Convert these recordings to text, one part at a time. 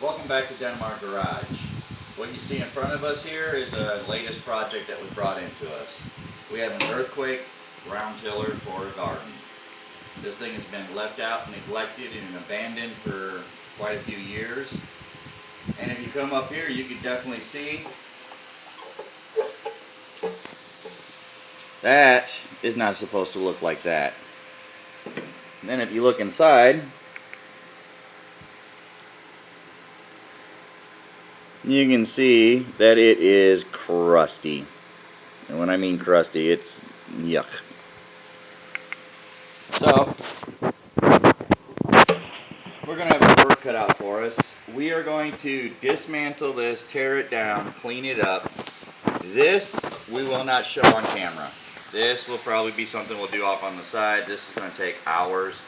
Welcome back to Denmark Garage. What you see in front of us here is a latest project that was brought into us. We have an EarthQuake round tiller for a garden. This thing has been left out, neglected, and abandoned for quite a few years. And if you come up here, you can definitely see that is not supposed to look like that. And then if you look inside, you can see that it is crusty. And when I mean crusty, it's yuck. So, we're going to have a work cut out for us. We are going to dismantle this, tear it down, clean it up. This we will not show on camera. This will probably be something we'll do off on the side. This is going to take hours.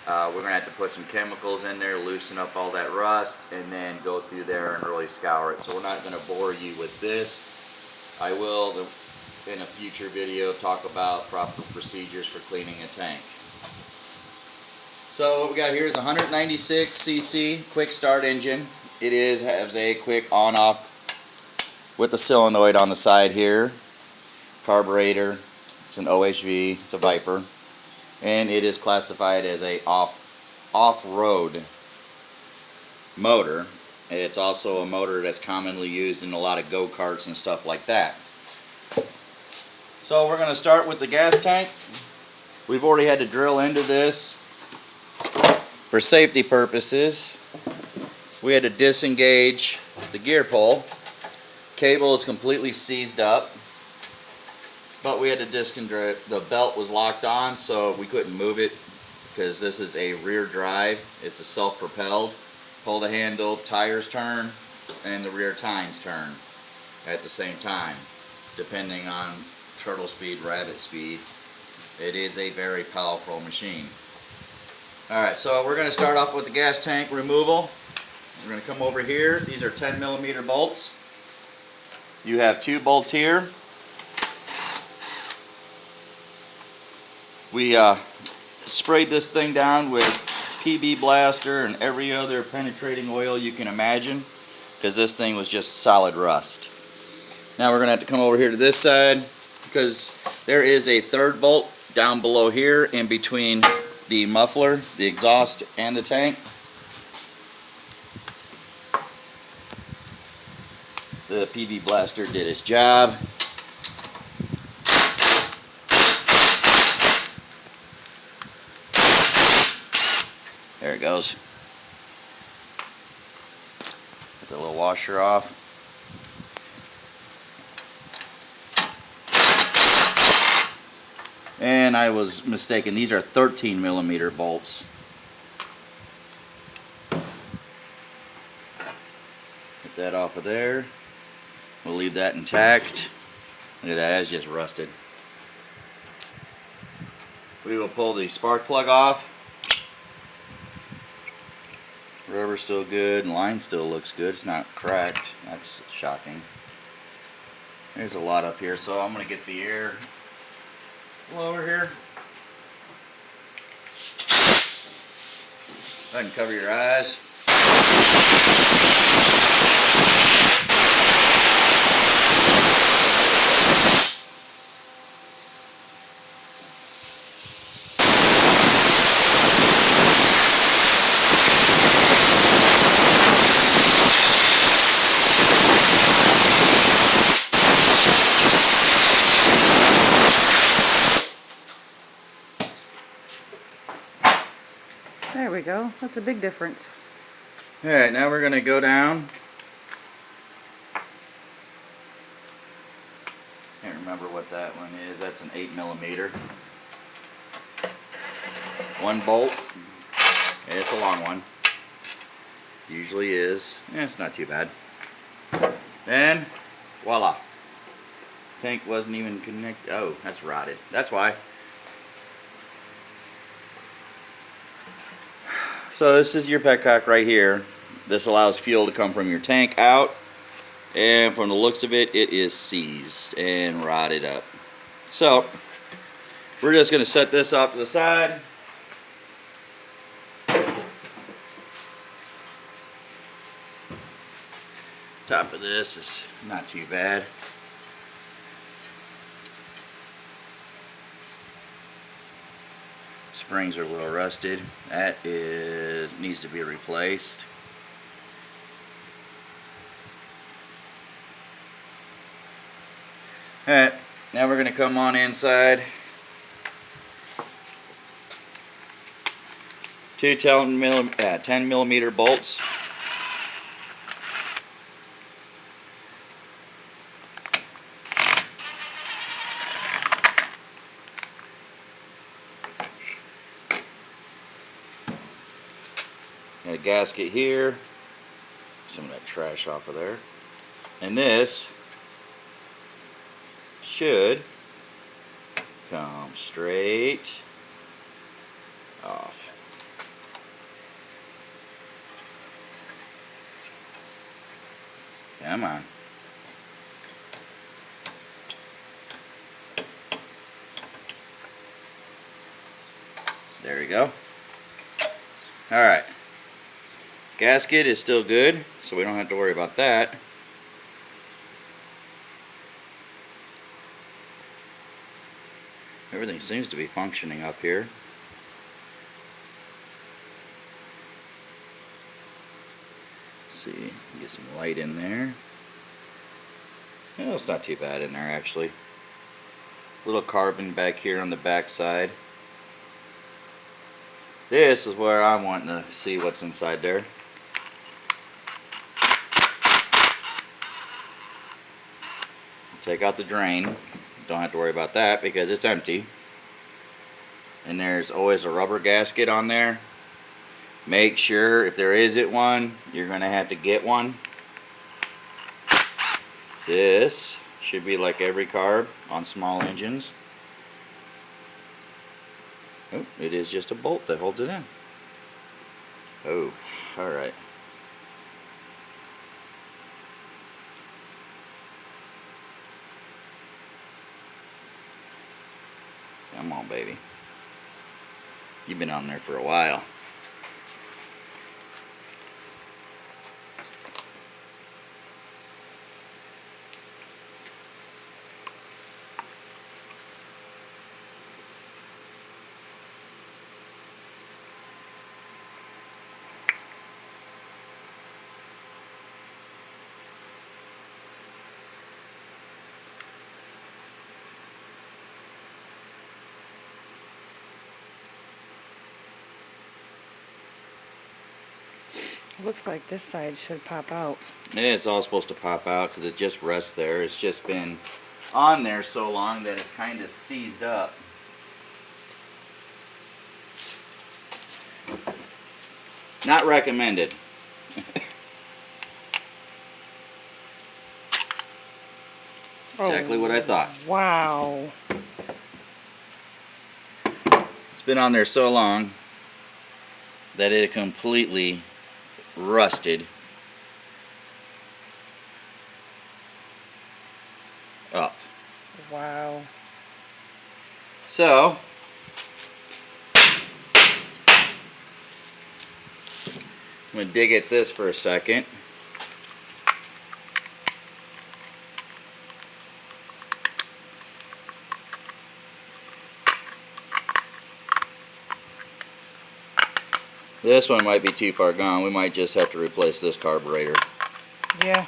We're going to have to put some chemicals in there, loosen up all that rust, and then go through there and really scour it. So we're not going to bore you with this. I will, in a future video, talk about proper procedures for cleaning a tank. So what we got here is a 196cc quick start engine. It has a quick on-off with a solenoid on the side here. Carburetor. It's an OHV. It's a Viper. And it is classified as a off-road motor. It's also a motor that's commonly used in a lot of go-karts and stuff like that. So we're going to start with the gas tank. We've already had to drill into this for safety purposes. We had to disengage the gear pole. Cable is completely seized up. But we had to disconnect. The belt was locked on, so we couldn't move it because this is a rear drive. It's a self-propelled. Pull the handle, tires turn, and the rear tines turn at the same time, depending on turtle speed, rabbit speed. It is a very powerful machine. Alright, so we're going to start off with the gas tank removal. We're going to come over here. These are 10mm bolts. You have 2 bolts here. We sprayed this thing down with PB Blaster and every other penetrating oil you can imagine, because this thing was just solid rust. Now we're going to have to come over here to this side, because there is a 3rd bolt down below here in between the muffler, the exhaust, and the tank. The PB Blaster did its job. There it goes. Get the little washer off. And I was mistaken. These are 13mm bolts. Get that off of there. We'll leave that intact. Look at that, it's just rusted. We will pull the spark plug off. Rubber's still good, and line still looks good. It's not cracked. That's shocking. There's a lot up here, so I'm going to get the air blower here. Go ahead and cover your eyes. There we go. That's a big difference. Alright, now we're going to go down. Can't remember what that one is. That's an 8mm. 1 bolt. It's a long one. Usually is. It's not too bad. And voila. Tank wasn't even connected. Oh, that's rotted. That's why. So this is your petcock right here. This allows fuel to come from your tank out, and from the looks of it, it is seized and rotted up. So we're just going to set this off to the side. Top of this is not too bad. Springs are a little rusted. That needs to be replaced. Alright, now we're going to come on inside. Two 10 millimeter bolts. Got a gasket here. Some of that trash off of there. And this should come straight off. Come on. There we go. Alright. Gasket is still good, so we don't have to worry about that. Everything seems to be functioning up here. Let's see, get some light in there. Well, it's not too bad in there actually. Little carbon back here on the back side. This is where I'm wanting to see what's inside there. Take out the drain. Don't have to worry about that because it's empty. And there's always a rubber gasket on there. Make sure if there isn't one, you're going to have to get one. This should be like every carb on small engines. Oh, it is just a bolt that holds it in. Oh, alright. Come on, baby. You've been on there for a while. Looks like this side should pop out. Yeah, it's all supposed to pop out because it just rests there. It's just been on there so long that it's kind of seized up. Not recommended. Exactly what I thought. Wow. It's been on there so long that it completely rusted up. Wow. So I'm going to dig at this for a second. This one might be too far gone. We might just have to replace this carburetor. Yeah.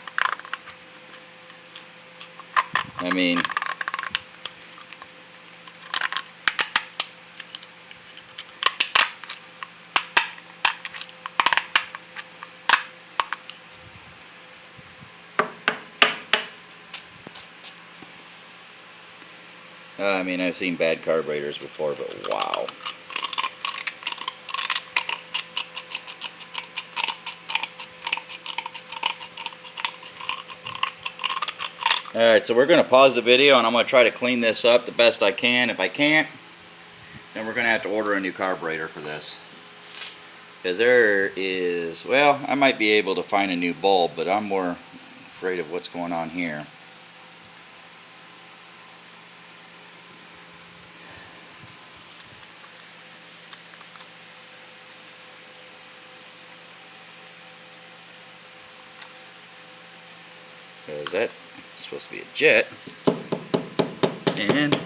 I mean, I've seen bad carburetors before, but wow. Alright, so we're going to pause the video and I'm going to try to clean this up the best I can. If I can't, then we're going to have to order a new carburetor for this. Because there is, well, I might be able to find a new bulb, but I'm more afraid of what's going on here. Because that's supposed to be a jet. And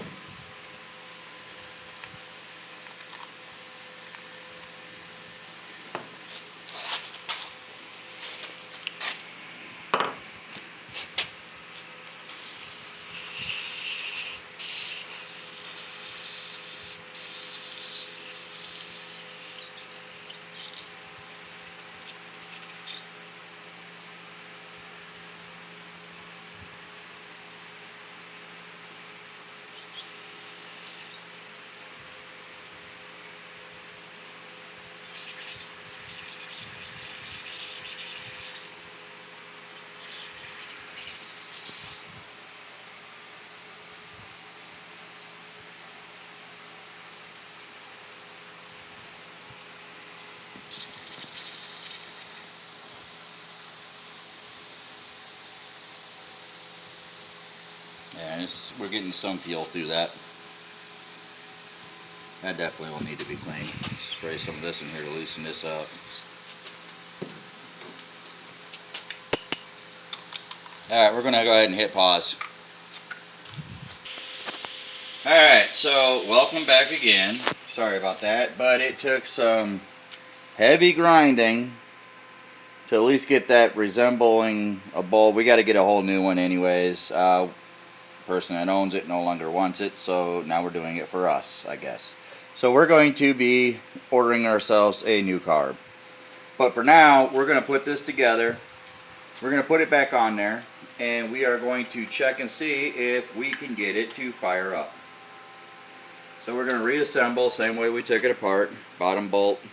yeah, we're getting some fuel through that. That definitely will need to be cleaned. Spray some of this in here to loosen this up. Alright, we're going to go ahead and hit pause. Alright, so welcome back again. Sorry about that, but it took some heavy grinding to at least get that resembling a bulb. We got to get a whole new one anyways. Person that owns it no longer wants it, so now we're doing it for us, I guess. So we're going to be ordering ourselves a new carb. But for now, we're going to put this together. We're going to put it back on there, and we are going to check and see if we can get it to fire up. So we're going to reassemble same way we took it apart. Bottom bolt,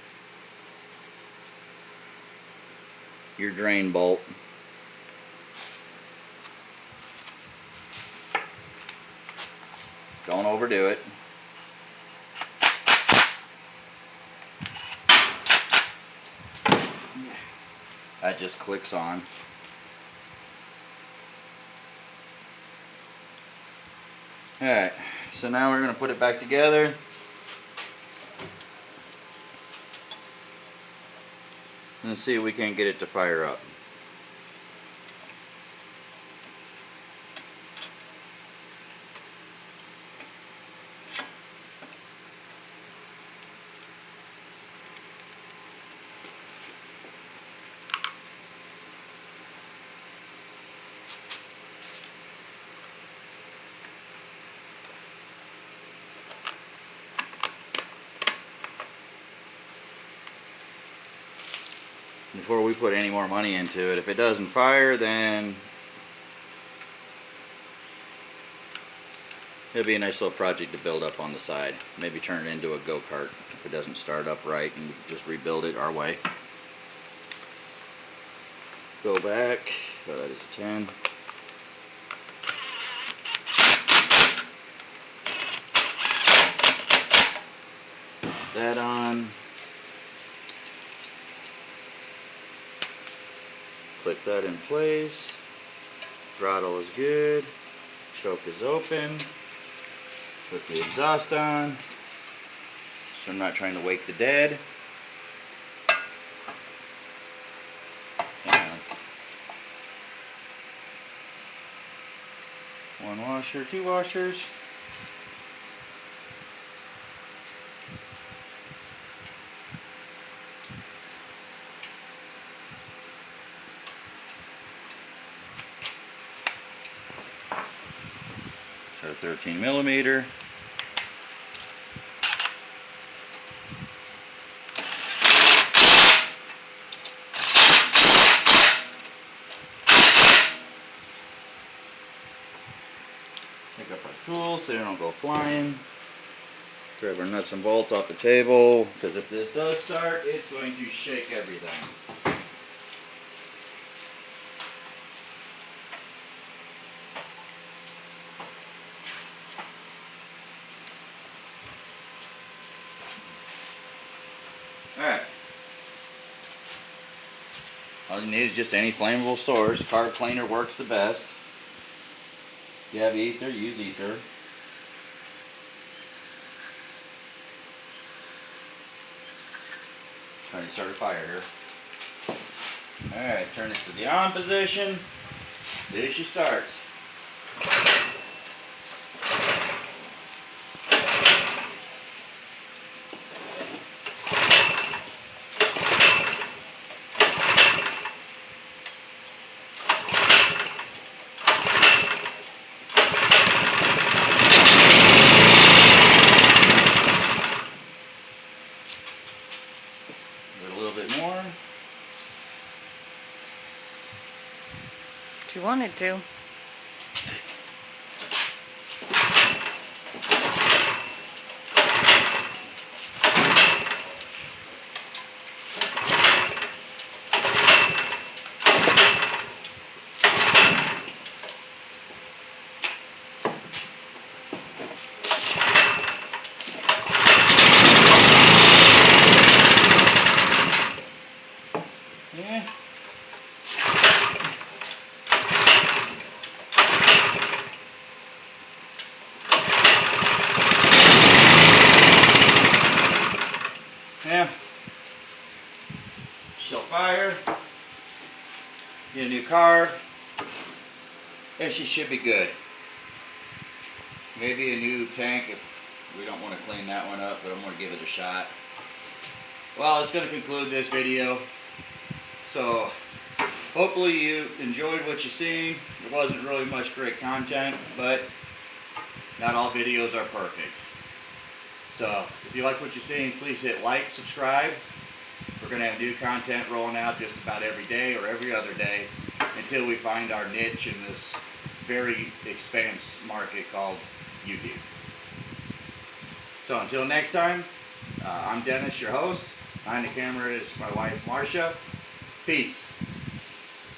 your drain bolt, don't overdo it. That just clicks on. Alright, so now we're going to put it back together. And see if we can't get it to fire up. Before we put any more money into it, if it doesn't fire, then it'll be a nice little project to build up on the side. Maybe turn it into a go-kart if it doesn't start up right, and just rebuild it our way. Go back. Oh, that is a 10. That on. Click that in place. Throttle is good. Choke is open. Put the exhaust on. So I'm not trying to wake the dead. Yeah. One washer, two washers. So 13 millimeter. Pick up our tools so they don't go flying. Grab our nuts and bolts off the table, because if this does start, it's going to shake everything. Alright. All you need is just any flammable source. Carb cleaner works the best. If you have ether, use ether. Trying to start a fire here. Alright, turn it to the on position. See if she starts. A little bit more. If you wanted to. Yeah. Yeah. She'll fire. Get a new car. And she should be good. Maybe a new tank if we don't want to clean that one up, but I'm going to give it a shot. Well, it's going to conclude this video. So, hopefully you enjoyed what you seen. There wasn't really much great content, but not all videos are perfect. So, if you like what you're seeing, please hit like, subscribe. We're going to have new content rolling out just about every day or every other day until we find our niche in this very expansive market called YouTube. So until next time, I'm Dennis, your host. Behind the camera is my wife, Marcia. Peace.